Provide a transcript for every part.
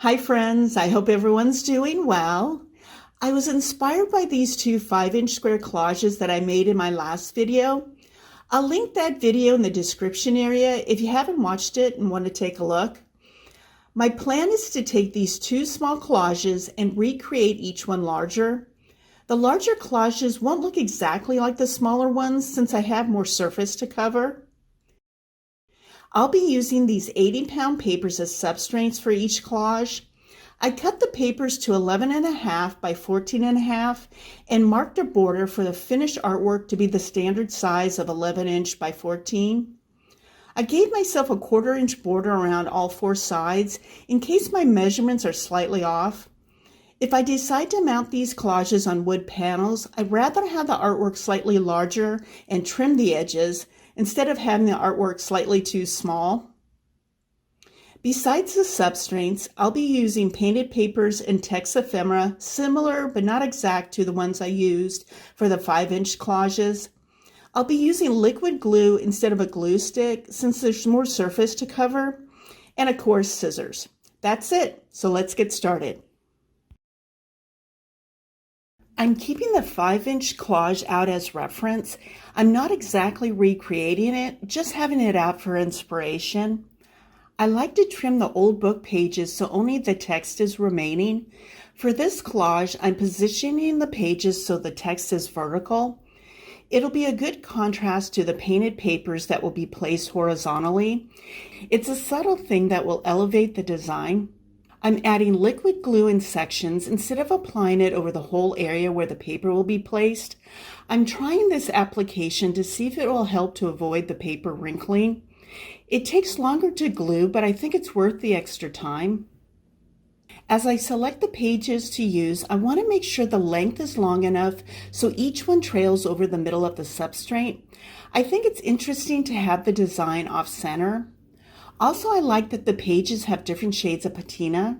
Hi friends, I hope everyone's doing well. I was inspired by these two 5-inch square collages that I made in my last video. I'll link that video in the description area if you haven't watched it and want to take a look. My plan is to take these two small collages and recreate each one larger. The larger collages won't look exactly like the smaller ones since I have more surface to cover. I'll be using these 80-pound papers as substrates for each collage. I cut the papers to 11.5 by 14.5 and marked a border for the finished artwork to be the standard size of 11-inch by 14. I gave myself a 1/4-inch border around all four sides in case my measurements are slightly off. If I decide to mount these collages on wood panels, I'd rather have the artwork slightly larger and trim the edges instead of having the artwork slightly too small. Besides the substrates, I'll be using painted papers and text ephemera, similar but not exact to the ones I used for the 5-inch collages. I'll be using liquid glue instead of a glue stick since there's more surface to cover, and of course scissors. That's it, so let's get started. I'm keeping the 5-inch collage out as reference. I'm not exactly recreating it, just having it out for inspiration. I like to trim the old book pages so only the text is remaining. For this collage, I'm positioning the pages so the text is vertical. It'll be a good contrast to the painted papers that will be placed horizontally. It's a subtle thing that will elevate the design. I'm adding liquid glue in sections instead of applying it over the whole area where the paper will be placed. I'm trying this application to see if it will help to avoid the paper wrinkling. It takes longer to glue, but I think it's worth the extra time. As I select the pages to use, I want to make sure the length is long enough so each one trails over the middle of the substrate. I think it's interesting to have the design off center. Also, I like that the pages have different shades of patina.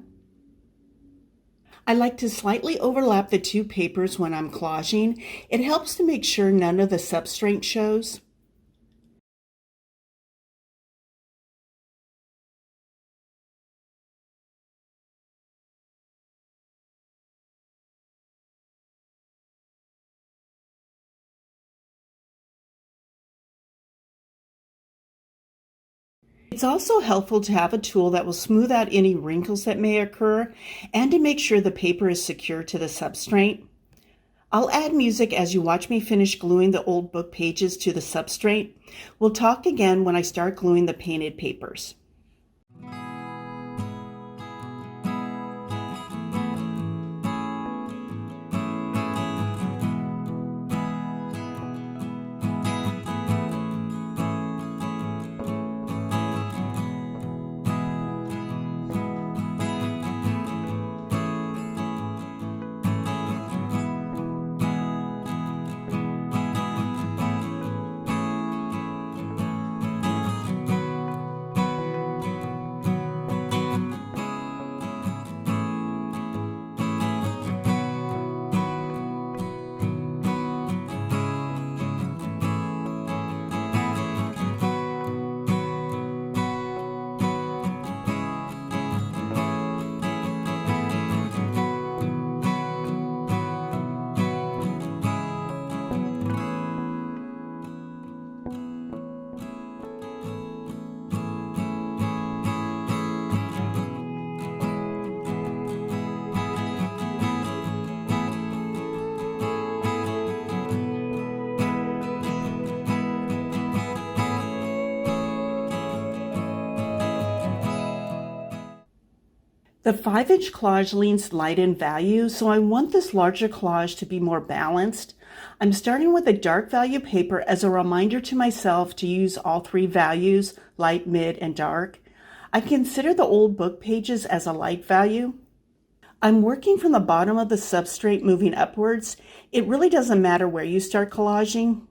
I like to slightly overlap the two papers when I'm collaging. It helps to make sure none of the substrate shows. It's also helpful to have a tool that will smooth out any wrinkles that may occur and to make sure the paper is secure to the substrate. I'll add music as you watch me finish gluing the old book pages to the substrate. We'll talk again when I start gluing the painted papers. The 5-inch collage leans light in value, so I want this larger collage to be more balanced. I'm starting with a dark value paper as a reminder to myself to use all three values, light, mid, and dark. I consider the old book pages as a light value. I'm working from the bottom of the substrate moving upwards. It really doesn't matter where you start collaging.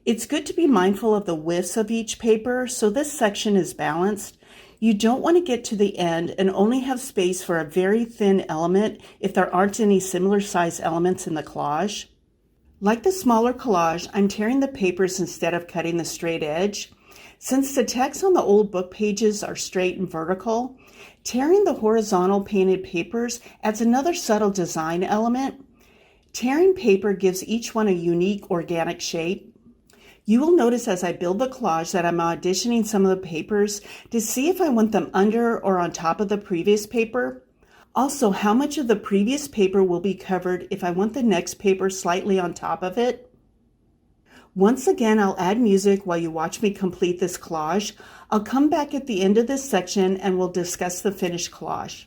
It's good to be mindful of the widths of each paper so this section is balanced. You don't want to get to the end and only have space for a very thin element if there aren't any similar size elements in the collage. Like the smaller collage, I'm tearing the papers instead of cutting the straight edge. Since the text on the old book pages are straight and vertical, Tearing the horizontal painted papers adds another subtle design element. Tearing paper gives each one a unique organic shape. You will notice as I build the collage that I'm auditioning some of the papers to see if I want them under or on top of the previous paper. Also, how much of the previous paper will be covered if I want the next paper slightly on top of it. Once again, I'll add music while you watch me complete this collage. I'll come back at the end of this section and we'll discuss the finished collage.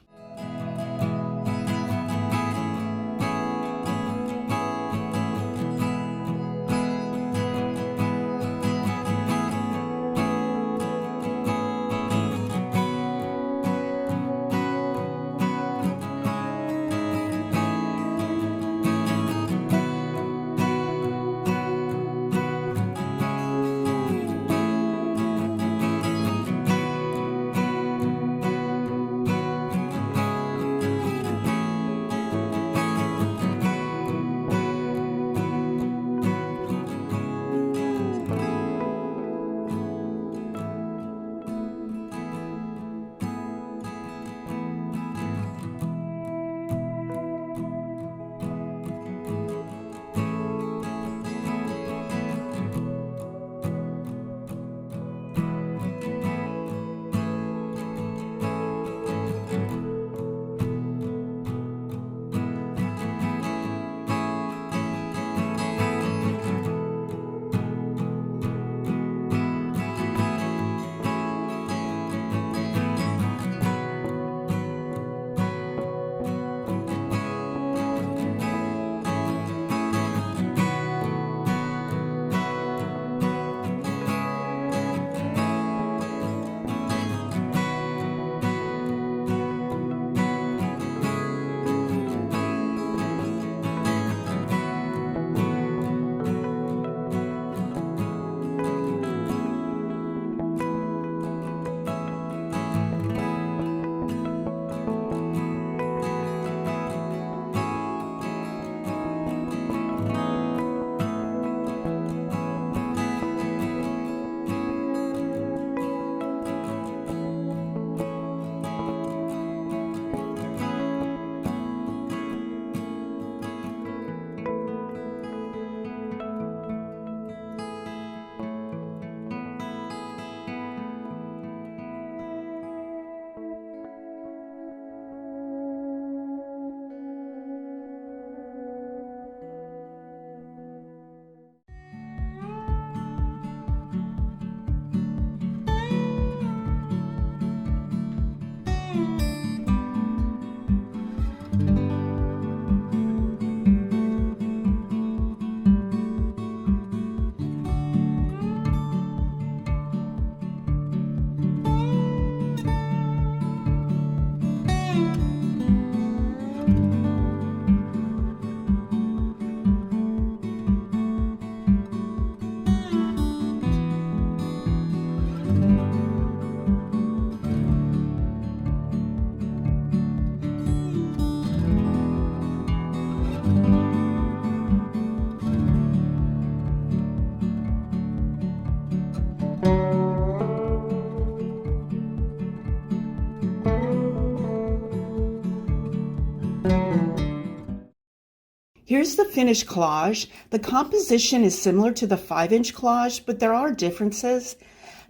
Here's the finished collage. The composition is similar to the 5-inch collage, but there are differences.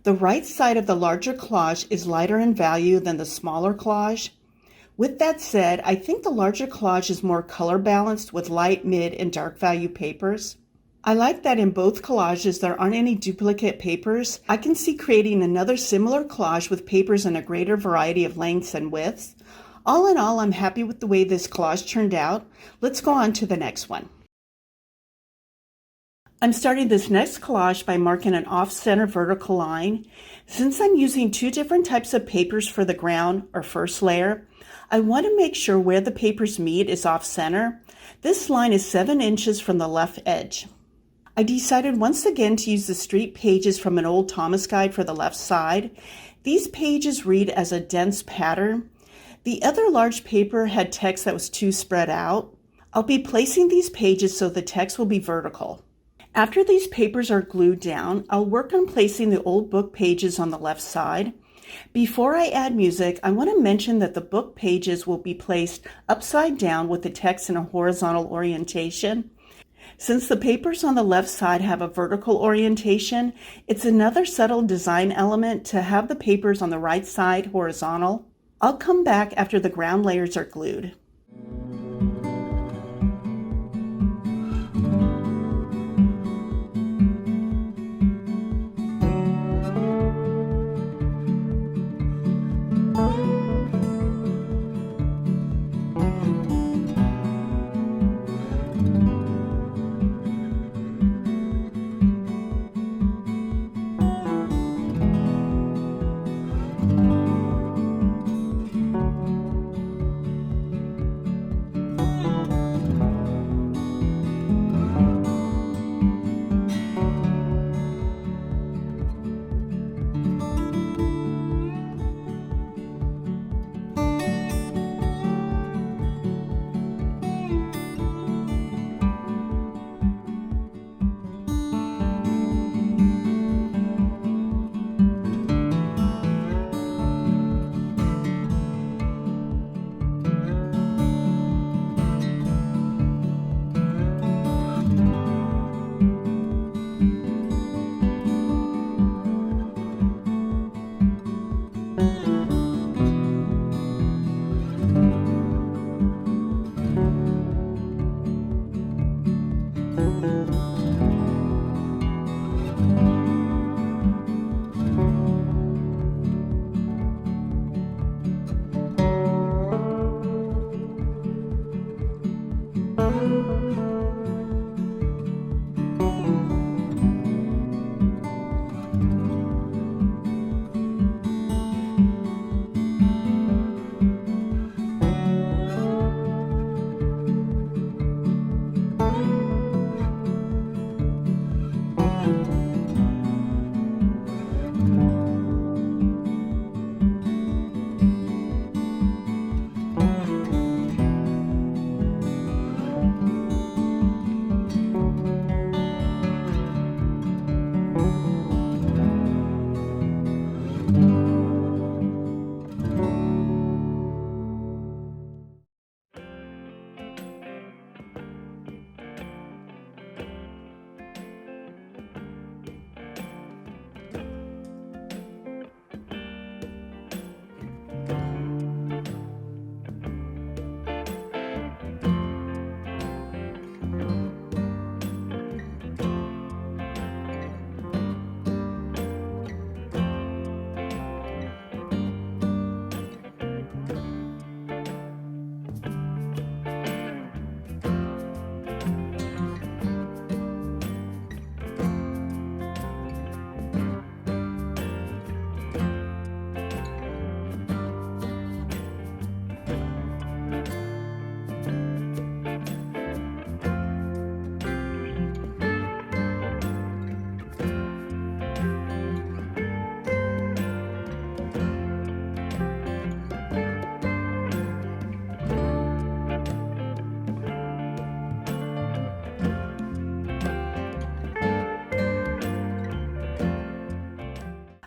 The right side of the larger collage is lighter in value than the smaller collage. With that said, I think the larger collage is more color balanced with light, mid, and dark value papers. I like that in both collages there aren't any duplicate papers. I can see creating another similar collage with papers in a greater variety of lengths and widths. All in all, I'm happy with the way this collage turned out. Let's go on to the next one. I'm starting this next collage by marking an off-center vertical line. Since I'm using two different types of papers for the ground or first layer, I want to make sure where the papers meet is off-center. This line is 7 inches from the left edge. I decided once again to use the street pages from an old Thomas guide for the left side. These pages read as a dense pattern. The other large paper had text that was too spread out. I'll be placing these pages so the text will be vertical. After these papers are glued down, I'll work on placing the old book pages on the left side. Before I add music, I want to mention that the book pages will be placed upside down with the text in a horizontal orientation. Since the papers on the left side have a vertical orientation, it's another subtle design element to have the papers on the right side horizontal. I'll come back after the ground layers are glued.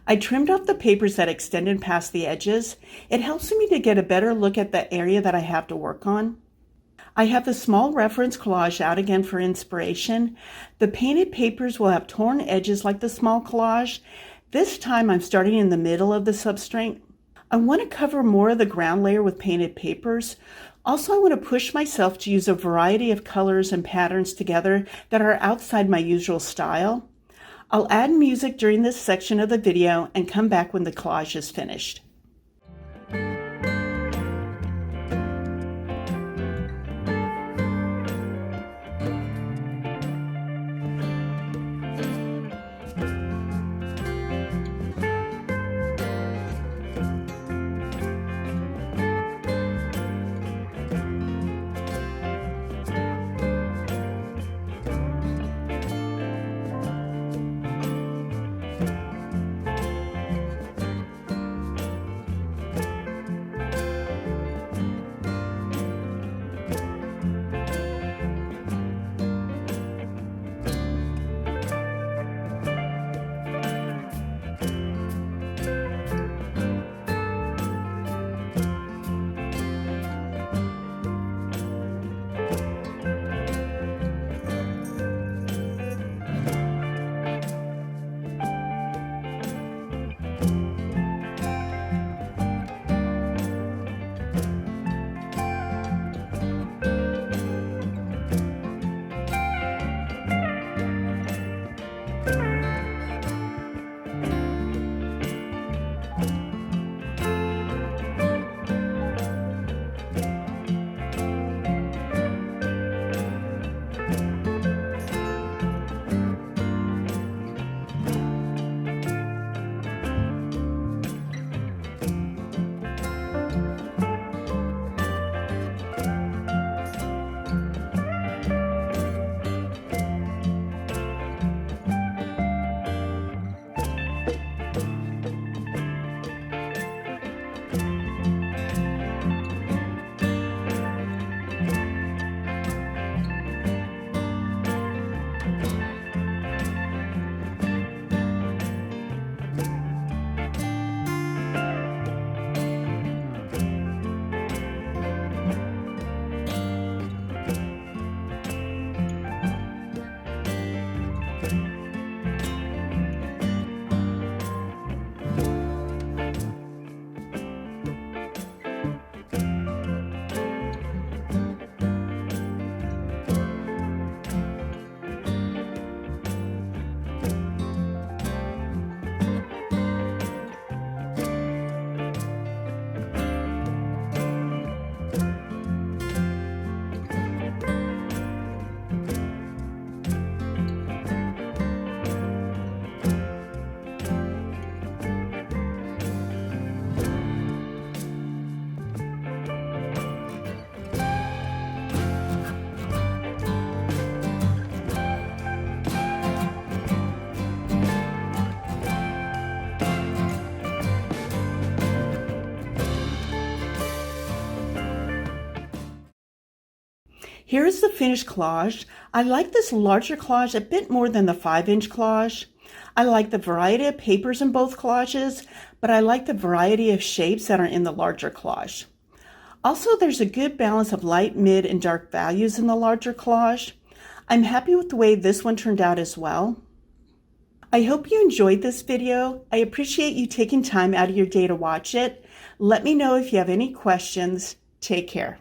I trimmed off the papers that extended past the edges. It helps me to get a better look at the area that I have to work on. I have the small reference collage out again for inspiration. The painted papers will have torn edges like the small collage. This time I'm starting in the middle of the substrate. I want to cover more of the ground layer with painted papers. Also, I want to push myself to use a variety of colors and patterns together that are outside my usual style. I'll add music during this section of the video and come back when the collage is finished. Here is the finished collage. I like this larger collage a bit more than the 5-inch collage. I like the variety of papers in both collages, but I like the variety of shapes that are in the larger collage. Also, there's a good balance of light, mid, and dark values in the larger collage. I'm happy with the way this one turned out as well. I hope you enjoyed this video. I appreciate you taking time out of your day to watch it. Let me know if you have any questions. Take care.